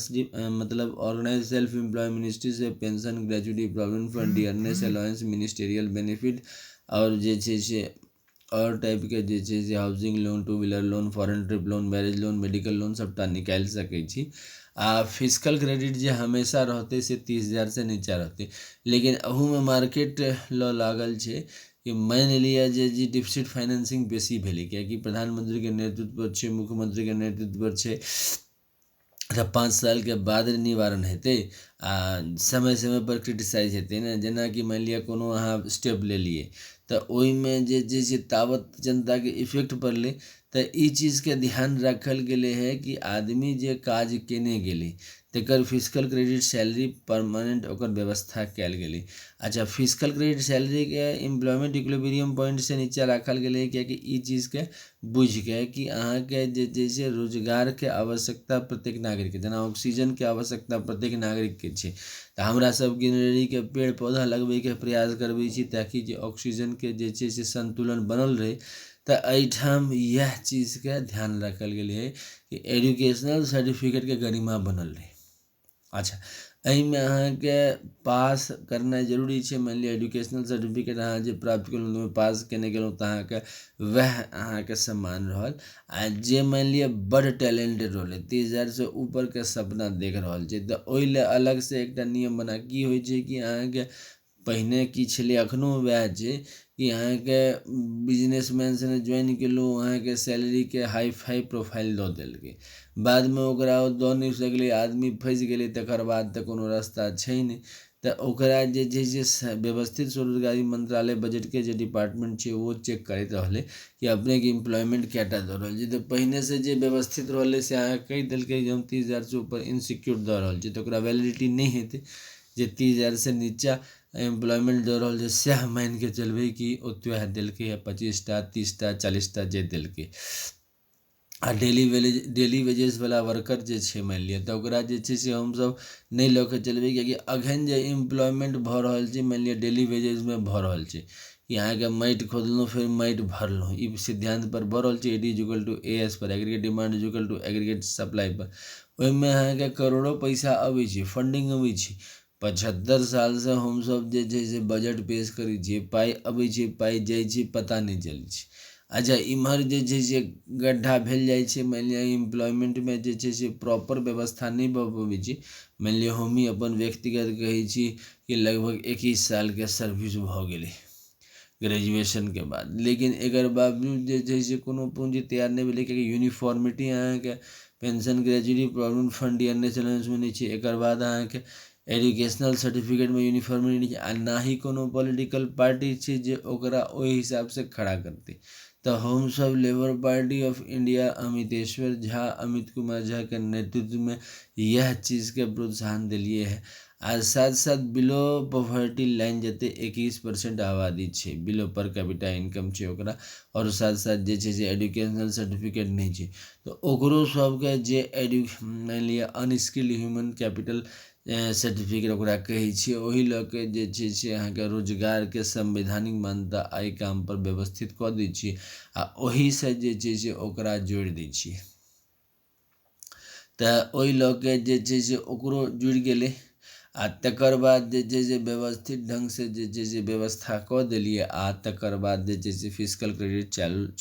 मतलब ऑर्गेनाइज सेल्फ एम्प्लॉय मिनिस्ट्री से pension, gratuity, provident fund, dearness allowance, ministerial benefit और जे छै से और टाइपके जे छै से housing loan, two wheeler loan, foreign trip loan, marriage loan, medical loan सबटा निकालि सकै छी। आ फिजिकल क्रेडिट जे हमेशा रहतै से 30,000 से नीचा रहतै। लेकिन अहूमे मार्केट लॉ लागल छै कि मानि लिअ जे डिफिसिट फाइनेंसिंग बेसी भेलै, किएकि प्रधानमंत्रीके नेतृत्व पर छै, मुख्यमंत्रीके नेतृत्व पर छै, तऽ 5 सालके बाद निवारण हेतै आ समय समयपर क्रिटिसाइज हेतै ने। जेनाकि मानि लिअ कोनो अहाँ स्टेप लेलिए तऽ ओहिमे जे छै से तावत जनताके इफेक्ट पड़लै। तऽ ई चीजके ध्यान राखल गेलै है कि आदमी जे काज केने गेलै तकर फिजिकल क्रेडिट सैलरी परमानेंट ओकर व्यवस्था कयल गेलै। अच्छा, फिजिकल क्रेडिट सैलरीके एम्प्लॉयमेंट इक्विलिब्रियम पॉइंट से नीचा राखल गेलै किएकि ई चीजके बुझिके कि अहाँके जे छै से रोजगारके आवश्यकता प्रत्येक नागरिकके, जेना ऑक्सीजनके आवश्यकता प्रत्येक नागरिकके छै। तऽ हमरा सब ग्रीनरीके पेड़ पौधा लगबैके प्रयास करबै छी ताकि जे ऑक्सीजनके जे छै से संतुलन बनल रहै। तऽ एहिठाम इएह चीजके ध्यान राखल गेलै है कि एजुकेशनल सर्टिफिकेटके गरिमा बनल रहै। अच्छा, एहिमे अहाँके पास करनाइ जरूरी छै। मानि लिअ एजुकेशनल सर्टिफिकेट अहाँ जे प्राप्त केलहुँ ओहिमे पास केने गेलहुँ तऽ अहाँके वएह अहाँके सम्मान रहल। आ जे मानि लिअ बड्ड टैलेंटेड रहलै, 30,000 से ऊपरके सपना देख रहल छै, तऽ ओहि लए अलगसँ एकटा नियम बना। की होइ छै कि अहाँके पहिने की छलै एखनहु वएह छै कि अहाँके बिजनेसमैन सने ज्वाइन केलहुँ, अहाँके सैलरीके हाई फाई प्रोफाइल दऽ देलकै, बादमे ओकरा ओ दऽ नहि सकलै, आदमी फँसि गेलै, तकर बाद तऽ कोनो रास्ता छै नहि। तऽ ओकरा जे छै से व्यवस्थित स्वरोजगारी मंत्रालय बजटके जे डिपार्टमेंट छै ओ चेक करैत रहलै कि अपनेके एम्प्लॉयमेंट कएटा दऽ रहल छै। तऽ पहिनेसँ जे व्यवस्थित रहलै से अहाँके कहि देलकै जे हम 30,000 से ऊपर इनसिक्योर दऽ रहल छी, तऽ ओकरा वैलिडिटी नहि हेतै। जे 30,000 से नीचा एम्प्लॉयमेंट दऽ रहल छै सएह मानि कऽ चलबै कि ओतबे देलकै है, 25टा 30टा 40टा जे देलकै। आ डेली वेजेसवला वर्कर जे छै मानि लिअ तऽ ओकरा जे छै से हमसभ नहि लऽ कऽ चलबै, किएकि एखन जे एम्प्लॉयमेंट भऽ रहल छै मानि लिअ डेली वेजेसमे भऽ रहल छै कि अहाँके माटि खोदलहुँ फेर माटि भरलहुँ, ई सिद्धांतपर भऽ रहल छै। AD = AS पर, एग्रीगेट डिमांड = एग्रीगेट सप्लाई पर। ओहिमे अहाँके करोड़ों पैसा अबै छै, फंडिंग अबै छै। 75 सालसँ हमसभ जे छै से बजट पेश करै छियै, पाइ अबै छै पाइ जाइ छै पता नहि चलै छै। अच्छा, इम्हर जे छै से गड्ढा भेल जाइ छै। मानि लिअ एम्प्लॉयमेंटमे जे छै से प्रॉपर व्यवस्था नहि भऽ पबै छै। मानि लिअ हम ही अपन व्यक्तिगत कहै छी कि लगभग 21 सालके सर्विस भऽ गेलै ग्रेजुएशनके बाद, लेकिन एकर बावजूद जे छै से कोनो पूँजी तैयार नहि भेलै, किएकि यूनिफॉर्मिटी अहाँके pension, gratuity, provident fund, dearness अलाउंसमे नहि छै। एकर बाद अहाँके एजुकेशनल सर्टिफिकेटमे यूनिफॉर्मिटी नहि छै, आ ना ही कोनो पॉलिटिकल पार्टी छै जे ओकरा ओहि हिसाबसँ खड़ा करतै। तऽ हमसभ labour party of India Amiteshwar Jha, Amit Kumar Jha के नेतृत्व में यह चीज़ के प्रोत्साहन दिलिए है। आ साथ साथ बिलो पॉवर्टी लाइन जते 21% आबादी छै बिलो पर कैपिटा इनकम छै ओकरा, और साथ साथ जे छै से एजुकेशनल सर्टिफिकेट नहीं छै, तो ओकरो सबके जे मान लिअ अनस्किल्ड ह्यूमन कैपिटल सर्टिफिकेट ओकरा कहै छियै, ओहि लऽ के जे छै से अहाँके रोजगारके संवैधानिक मान्यता एहि काम पर व्यवस्थित कऽ दै छियै आ ओहिसँ जे छै से ओकरा जोड़ि दै छियै। तऽ ओहि लऽ के जे छै से ओकरो जुड़ि गेलै आ तकर बाद जे छै से व्यवस्थित ढङ्गसँ जे छै से व्यवस्था कऽ देलियै आ तकर बाद जे छै से फिजिकल क्रेडिट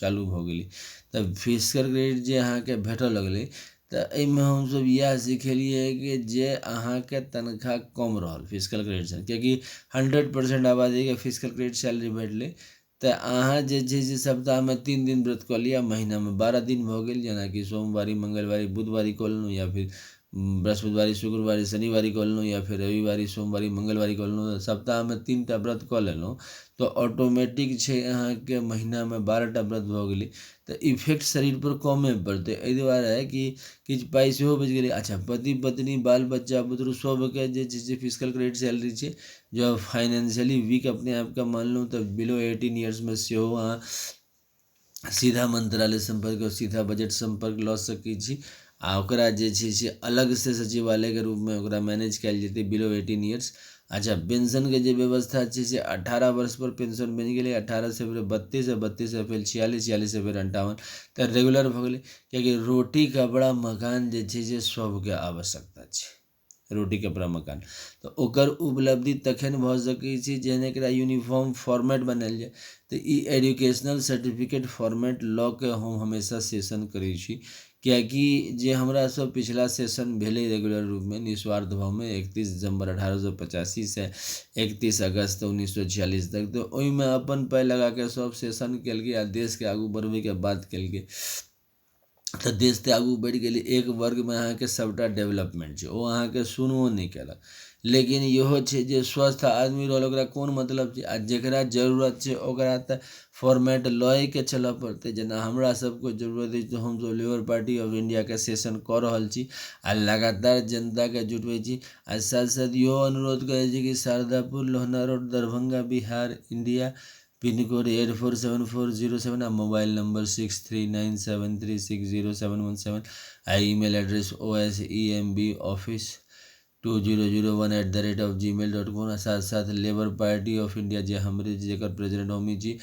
चालू भऽ गेलै। तऽ फिजिकल क्रेडिट जे अहाँके भेटऽ लगलै तऽ एहिमे हमसब इएह सिखेलिए कि जे अहाँके तनख्वाह कम रहल फिजिकल क्रेडिटसँ, किएकि 100% आबादीके फिजिकल क्रेडिट सैलरी भेटलै, तऽ अहाँ जे छै से सप्ताहमे 3 दिन व्रत कऽ लिअ, महीनामे 12 दिन भऽ गेल, जेनाकि सोमवारी मंगलवारी बुधवारी कऽ लेलहुँ, या फिर बृहस्पतिवारी शुक्रवारी शनिवारी कऽ लेलहुँ, या फिर रविवारी सोमवारी मंगलवारी कऽ लेलहुँ। सप्ताहमे 3टा व्रत कऽ लेलहुँ तऽ ऑटोमेटिक छै अहाँके महीनामे 12टा व्रत भऽ गेलै, तऽ इफेक्ट शरीरपर कमे पड़तै, एहि दुआरे कि किछु पाइ सेहो बचि गेलै। अच्छा, पति पत्नी बाल बच्चा बुतरु सबके जे छै से फिजिकल क्रेडिट सैलरी छै, जब फाइनेंशियली वीक अपने आपके मानलहुँ तऽ बिलो 18 ईयर्समे सेहो अहाँ सीधा मंत्रालय संपर्क, सीधा बजट संपर्क लऽ सकै छी आ ओकरा जे छै से अलगसँ सचिवालयके रूपमे ओकरा मैनेज कयल जेतै बिलो 18 ईयर्स। अच्छा, पेंशनके जे व्यवस्था छै से 18 वर्ष पर पेंशन बनि गेलै, 18 से फिर 32, 32 से फिर 46, 46 से फिर 58, तऽ रेगुलर भऽ गेलै, किएकि रोटी कपड़ा मकान जे छै से सबके आवश्यकता छै, रोटी कपड़ा मकान, तऽ ओकर उपलब्धि तखन भऽ सकै छै जहन एकरा यूनिफॉर्म फॉर्मेट बनायल जाय। तऽ ई एजुकेशनल सर्टिफिकेट फॉर्मेट लऽ के हम हमेशा सेशन करै छी, किएकि जे हमरा सब पिछला सेशन भेलै रेगुलर रूपमे निस्वार्थ भावमे 31 दिसंबर 1885 से 31 अगस्त 1946 तक, तऽ ओहिमे अपन पाइ लगा के सब सेशन केलकै आ देशके आगू बढ़बैके बात केलकै। तऽ देश तऽ आगू बढ़ि गेलै, एक वर्गमे अहाँके सबटा डेवलपमेंट छै, ओ अहाँके सुनबो नहि केलक, लेकिन इहो छै जे स्वस्थ आदमी रहल ओकरा कोन मतलब छै, आ जकरा जरूरत छै ओकरा तऽ फॉर्मेट लए के चलऽ पड़तै। जेना हमरा सबके जरूरत अछि तऽ हमसब लेबर पार्टी ऑफ इंडियाके सेशन कऽ रहल छी आ लगातार जनताके जुटबै छी, आ साथ साथ इहो अनुरोध करै छी कि Shardapur Lohna road Darbhanga Bihar India, pin code 847407 आ मोबाइल नंबर 6397360717 आ ईमेल एड्रेस osemboffice2001@gmail.com, साथ साथ लेबर पार्टी ऑफ इंडिया जे हमरे जेकर प्रेसिडेंट होमी जी,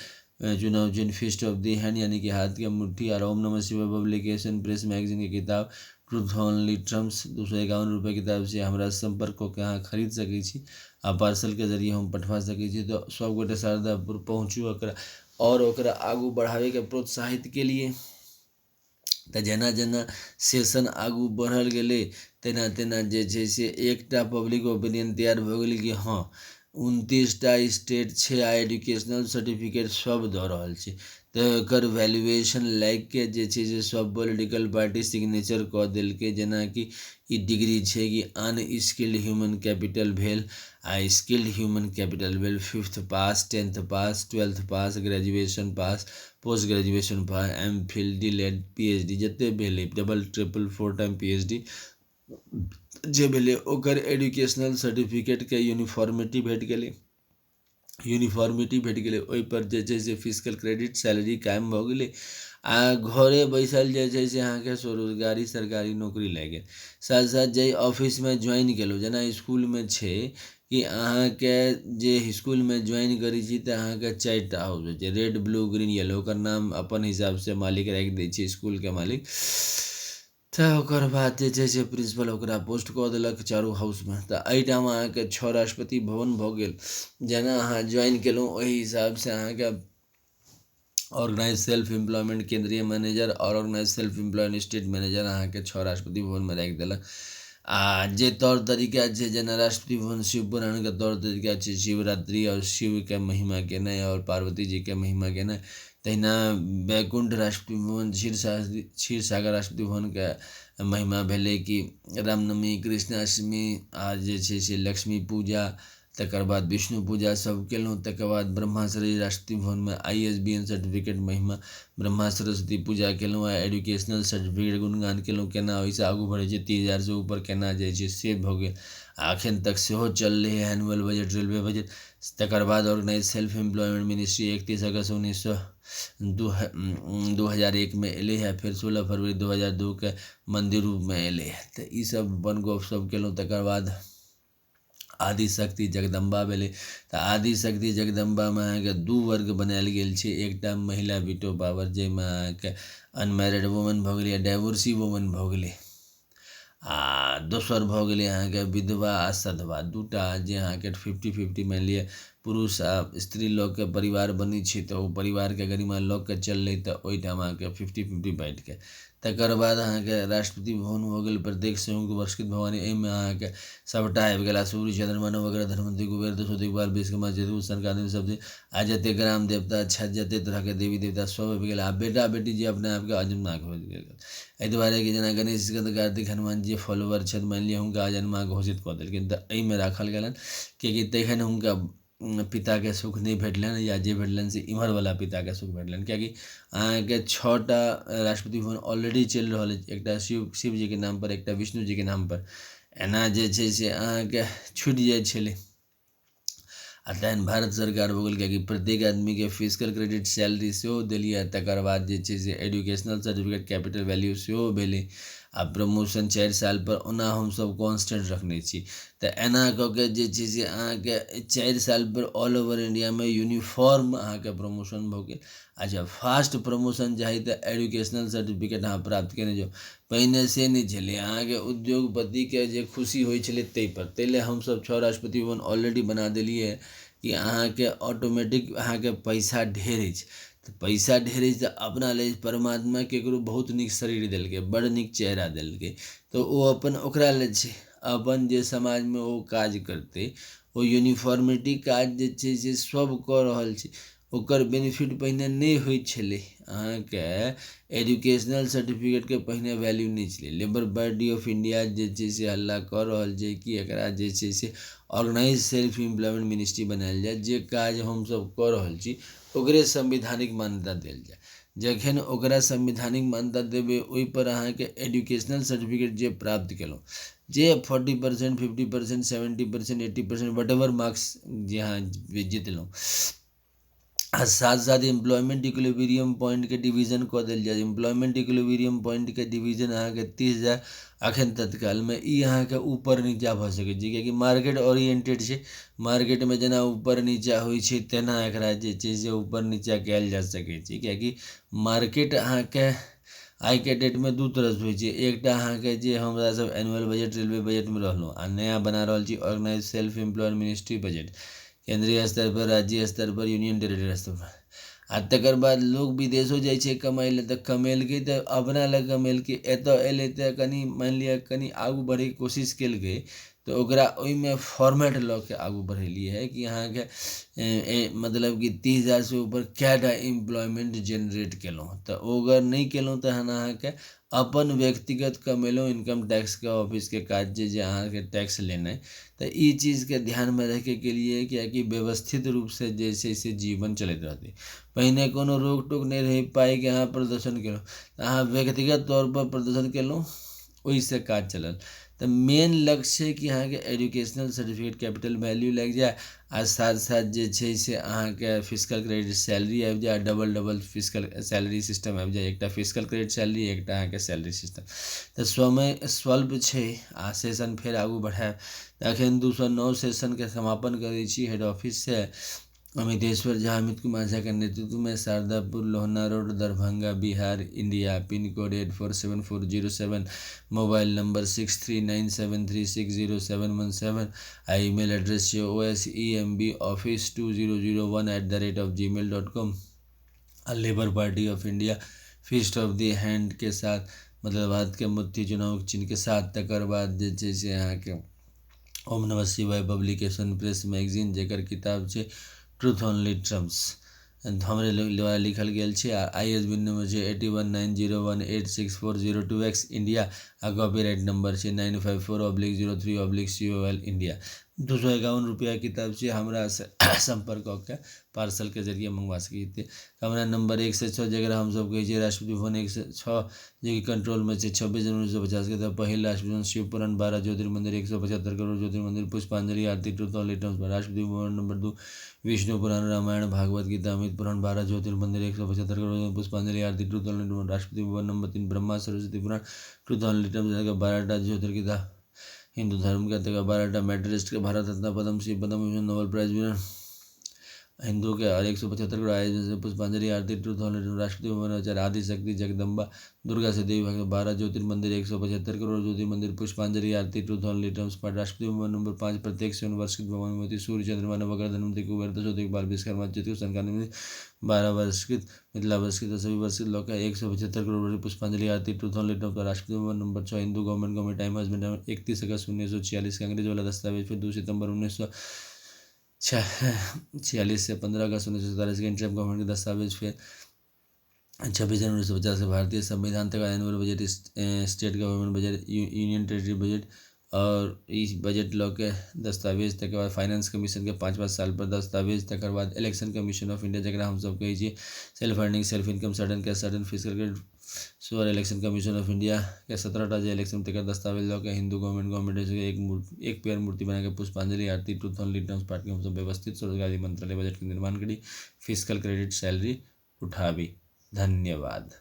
चुनाव चिन्ह फिस्ट ऑफ दी हैंड यानी कि हाथ के मुट्ठी, और ओम नमः शिवाय पब्लिकेशन प्रेस मैगजीन की किताब ट्रूथ ओनली ट्रम्प्स 251 रुपये किताब से हमरा संपर्क को के अहाँ खरीद सकै छी आ पार्सल के जरिए हम पठवा सकै छी। तो सब गोटे शारदापुर पहुँचू ओकरा और ओकरा आगू बढ़ावे के प्रोत्साहित के लिए। तऽ जेना जेना सेशन आगू बढ़ल गेलै तेना तेना जे छै से एकटा पब्लिक ओपिनियन तैयार भऽ गेलै कि हाँ 29टा स्टेट छै आ एजुकेशनल सर्टिफिकेट सब दऽ रहल छै, तऽ एकर वैल्यूएशन लाइक के जे छै से सब पॉलिटिकल पार्टी सिग्नेचर कऽ देलकै, जेनाकि ई डिग्री छै कि अनस्किल्ड ह्यूमन कैपिटल भेल आ स्किल्ड ह्यूमन कैपिटल भेल, 5th pass 10th pass 12th pass graduation pass post graduation pass MPhil DElEd PhD जतेक भेलै, डबल ट्रिपल 4 टाइम पीएचडी जे भेलै ओकर एजुकेशनल सर्टिफिकेटके यूनिफॉर्मिटी भेट गेलै, ओहिपर जे छै से फिजिकल क्रेडिट सैलरी कायम भऽ गेलै आ घरे बैसल जे छै से अहाँके स्वरोजगारी सरकारी नौकरी लागि गेल। साथ साथ जाहि ऑफिसमे ज्वाइन केलहुँ, जेना इसकुलमे छै कि अहाँके जे इसकुलमे ज्वाइन करै छी तऽ अहाँके 4टा हाउस होइ छै, रेड ब्लू ग्रीन येलो, ओकर नाम अपन हिसाबसँ मालिक राखि दै छै इसकुलके मालिक। तऽ ओकर बाद जे छै से प्रिंसिपल ओकरा पोस्ट कऽ देलक चारू हाउसमे, तऽ एहिठाम अहाँके 6 राष्ट्रपति भवन भऽ गेल। जेना अहाँ ज्वाइन केलहुँ ओहि हिसाबसँ अहाँके ऑर्गेनाइज सेल्फ एम्प्लॉयमेंट केंद्रीय मैनेजर और organise self employment state manager अहाँके 6 राष्ट्रपति भवनमे राखि देलक। आ जे तौर तरीका छै जेना राष्ट्रपति भवन शिव पुराणके तौर तरीका छै शिवरात्रि और शिवके महिमा केनाइ और पार्वती जीके महिमा केनाइ, तहिना वैकुंठ राष्ट्रपति भवन क्षीर सागर राष्ट्रपति भवनके महिमा भेलै कि रामनवमी कृष्णाष्टमी आ जे छै से लक्ष्मी पूजा तकर बाद विष्णु पूजा सब केलहुँ। तकर बाद ब्रह्माश्रय राष्ट्रीय भवनमे ISBN सर्टिफिकेट महिमा ब्रह्मा सरस्वती पूजा केलहुँ आ एजुकेशनल सर्टिफिकेट गुणगान केलहुँ, केना ओहिसँ आगू बढ़ै छै, 30,000 ऊपर केना जाइ छै से भऽ गेल। एखन तक सेहो चललै है एनुअल बजट, रेलवे बजट। तकर बाद ऑर्गेनाइज सेल्फ एम्प्लॉयमेंट मिनिस्ट्री 31 अगस्त 2001 में एलै है, फिर 16 फरवरी 2002 के मंदिर रूपमे एलै है। तऽ ईसब अपन गपशप केलहुँ। तकर बाद आदिशक्ति जगदम्बा भेलै। तऽ आदिशक्ति जगदम्बामे अहाँके 2 वर्ग बनायल गेल छै, एकटा महिला विटो पावर जाहिमे अहाँके अनमैरिड वुमन भऽ गेलै, डाइवोर्सी वुमन भऽ गेलै, आ दोसर भऽ गेलै अहाँके विधवा आ सधवा, दूटा जे अहाँके 50-50 मानि लिअ पुरुष आ स्त्री लऽ के परिवार बनै छै तऽ ओ परिवारके गरिमा लऽ के चललै तऽ ओहिठाम अहाँके 50-50 बाँटिके। तकर बाद अहाँके राष्ट्रपति भवन भऽ गेल, प्रत्येक संयुक्त पुरस्कृत भवानी, एहिमे अहाँके सबटा आबि गेल, सूर्य चंद्रमा नवग्रह धनवंतरी कुबेर दसो दिक्पाल विश्वकर्मा चतुर्थ सरकार सब, आ जतेक ग्राम देवता छथि, जतेक तरहके देवी देवता सब आबि गेल। आ बेटा बेटी जे अपने आपके अजन्मा घोषित गेल, एहि दुआरे कि जेना गणेश स्कंद कार्तिक हनुमान जे फॉलोवर छथि मानि लिअ हुनका अजन्मा घोषित कऽ देलखिन, तऽ एहिमे राखल गेलनि किएकि तखन हुनका पिताके सुख नहीं भेटलनि, या जे भेटलनि से इम्हरवला पिताके सुख भेटलनि, किएकि अहाँके 6टा राष्ट्रपति भवन ऑलरेडी चलि रहल अछि, एकटा शिव जीके नामपर, एकटा विष्णु जीके नामपर। एना जे छै से अहाँके छुटि जाइ छलै। आ तहन भारत सरकार भऽ गेल, किएकि प्रत्येक आदमीके फिजिकल क्रेडिट सैलरी सेहो देलियै। तकर बाद जे छै से एजुकेशनल सर्टिफिकेट कैपिटल वैल्यू सेहो भेलै, आ प्रमोशन 4 साल पर ओना हमसब कॉन्स्टेंट रखने छी। तऽ एना कऽ के जे छै से अहाँके 4 साल पर ऑल ओवर इंडियामे यूनिफॉर्म अहाँके प्रमोशन भऽ गेल। अच्छा, फास्ट प्रमोशन चाही तऽ एजुकेशनल सर्टिफिकेट अहाँ प्राप्त केने जाउ। पहिने से नहि छलै, अहाँके उद्योगपतिके जे खुशी होइ छलै ताहिपर, ताहि लेल हमसब 6 राष्ट्रपति भवन ऑलरेडी बना देलिए कि अहाँके ऑटोमेटिक अहाँके पैसा ढेर अछि। तऽ पैसा ढेर अछि तऽ अपना लेल परमात्मा ककरो बहुत नीक शरीर देलकै, बड़ नीक चेहरा देलकै, तऽ ओ अपन ओकरा लेल छै, अपन जे समाजमे ओ काज करतै, ओ यूनिफॉर्मिटी काज जे छै से सब कऽ रहल छै, ओकर बेनिफिट पहिने नहि होइत छलै। अहाँके एजुकेशनल सर्टिफिकेटके पहिने वैल्यू नहि छलै। लेबर पार्टी ऑफ इंडिया जे छै से हल्ला कऽ रहल छै कि एकरा जे छै से ऑर्गेनाइज सेल्फ एम्प्लॉयमेंट मिनिस्ट्री बनायल जाय, जे काज हमसब कऽ रहल छी ओकरे संविधानिक मान्यता देल जाय। जखन ओकरा संविधानिक मान्यता देबै, ओहिपर अहाँके एजुकेशनल सर्टिफिकेट जे प्राप्त केलहुँ, जे 40%, 50%, 70%, 80% वटेवर मार्क्स जे अहाँ जीतलहुँ, आ साथ साथ एम्प्लॉयमेंट इक्विलिब्रियम पॉइंटके डिवीजन कऽ देल जाय। एम्प्लॉयमेंट इक्विलिब्रियम पॉइंटके डिवीजन अहाँके 30,000 एखन तत्कालमे ई अहाँके ऊपर नीचा भऽ सकै छै, किएकि मार्केट ओरिएंटेड छै। मार्केटमे जेना ऊपर नीचा होइ छै तेना एकरा जे छै से ऊपर नीचा कयल जा सकै छै, किएकि मार्केट अहाँके आइके डेटमे 2 तरहसँ होइ छै। एकटा अहाँके जे हमरासब एनुअल बजट रेलवे बजटमे रहलहुँ, आ नया बना रहल छी organise self employed ministry budget, केंद्रीय स्तर पर, राज्य स्तर पर, यूनियन टेरिटरी स्तर पर। आ तकर बाद लोग विदेशो जाइ छै कमाइ लए, तऽ कमेलकै तऽ अपना लए कमेलकै, एतऽ एलै तऽ कनि मानि लिअ कनि आगू बढ़ैके कोशिश केलकै, तऽ ओकरा ओहिमे फॉर्मेट लऽ के आगू बढ़ेलिए है कि अहाँके मतलब कि 30,000 से ऊपर कएटा एम्प्लॉयमेंट जनरेट केलहुँ। तऽ ओ अगर नहि केलहुँ तहन अहाँके अपन व्यक्तिगत कमेलहुँ, इनकम टैक्सके ऑफिसके काज छै जे अहाँके टैक्स लेनाइ। तऽ ई चीजके ध्यानमे रखैके लिए, किएकि व्यवस्थित रूपसँ जे छै से जीवन चलैत रहतै। पहिने कोनो रोक टोक नहि रहै, पाइके अहाँ प्रदर्शन केलहुँ तऽ अहाँ व्यक्तिगत तौरपर प्रदर्शन केलहुँ, ओहिसँ काज चलल। तऽ मेन लक्ष्य छै कि अहाँके एजुकेशनल सर्टिफिकेट कैपिटल वैल्यू लागि जाय, आ साथ साथ जे छै से अहाँके फिजिकल क्रेडिट सैलरी आबि जाय, डबल फिजिकल सैलरी सिस्टम आबि जाय, एकटा फिजिकल क्रेडिट सैलरी, एकटा अहाँके सैलरी सिस्टम। तऽ समय स्वल्प छै, आ सेशन फेर आगू बढ़ायब। तऽ एखन 209 सेशनके समापन करै छी हेड ऑफिससँ। अमितेश्वर झा, अमित कुमार झा के नेतृत्व में Shardapur, Lohna road, Darbhanga, Bihar, India. Pin code 847407, mobile number 6397360717, आ ईमेल एड्रेस छै osemboffice2001@gmail.com। Labour party of India fist of the hand के साथ, मतलब हाथ के मुट्ठी चुनाव चिन्ह के साथ। तकर बाद जे छै से अहाँके ओम नमः शिवाय पब्लिकेशन प्रेस मैगजीन, जेकर किताब छै ट्रूथ ओनली ट्रम्प्स, हमरे द्वारा लिखल गेल छै। आ ISBN नंबर छै 8190186402X इंडिया, आ कॉपीराइट नंबर छै 954/03/COL इंडिया। ₹251 किताब से हमरा से संपर्क कऽ के पार्सल के जरिए मंगवा सकै छी। कमरा नंबर 1 से 6 जकरा हम सब कहै छियै राष्ट्रपति भवन 1 से 6 जे कि कंट्रोल में छै। 26 जनवरी 1950 के तहत पहिल राष्ट्रपति भवन शिव पुराण 12 ज्योतिर्मंदिर 175 करोड़ ज्योतिर्मंदिर पुष्पांजलि आरती ट्रुथ और लिटम्स राष्ट्रपति भवन नंबर 2 विष्णु पुराण रामायण भागवत गीता अमित पुराण 12 ज्योतिर्मंदिर 175 करोड़ पुष्पांजलि आरती ट्रुथ और लिटम्स राष्ट्रपति भवन नंबर 3 ब्रह्मा सरस्वती पुराण ट्रुथ और लिटम्स 12टा ज्योतिर्गीता हिंदू धर्म के अंतर्गत 12टा मेडलिस्ट के Bharat Ratna Padma Shri Padma Bhushan Nobel prize winner हिंदू के और 175 करोड़ आयोजन पुष्पांजलि आरती ट्रुथ और राष्ट्रपति भवन आचार्य आदि शक्ति जगदम्बा दुर्गा से देवी भक्त 12 ज्योतिर्मंदिर 175 करोड़ ज्योतिर्मंदिर पुष्पांजलि आरती ट्रुथ और लिटम्स पाठ राष्ट्रपति भवन नंबर 5 प्रत्येक से वर्षित भगवान मोती सूर्य चंद्रमा नवग्रह धनवंतरि कुबेर दशो दिक्पाल विश्वकर्मा ज्योति संक्रांति 12 वर्षकृत मिथिला वर्षकृत सभी वर्षकृत लोग का 175 करोड़ पुष्पांजलि आरती ट्रुथ और लिटम्स Rashtrapati Bhavan number 6 Hindu government comedy time husband 31 अगस्त 1946 के अंग्रेज वाला दस्तावेज फिर 2 सितंबर 1946 से 15 अगस्त 1947 के इंटरिम गवर्नमेंट के दस्तावेज फिर 26 जनवरी 1950 के भारतीय संविधान तक annual budget state government budget union territory budget और इस बजट लॉ के दस्तावेज तक बाद फाइनेंस कमीशन के 5 साल पर दस्तावेज तक बाद इलेक्शन कमीशन ऑफ इंडिया जगह हम सब कही छी self earning self income sudden cash sudden physical credit so election commission of India के 17टा जो इलेक्शन तक दस्तावेज लॉ के हिंदू गवर्नमेंट एक पेयर मूर्ति बना के पुष्पांजलि आरती ट्रुथ और लिटम्स पार्ट के हम सब व्यवस्थित स्वरोजगारी मंत्रालय बजट के निर्माण करी फिजिकल क्रेडिट सैलरी उठावी। धन्यवाद।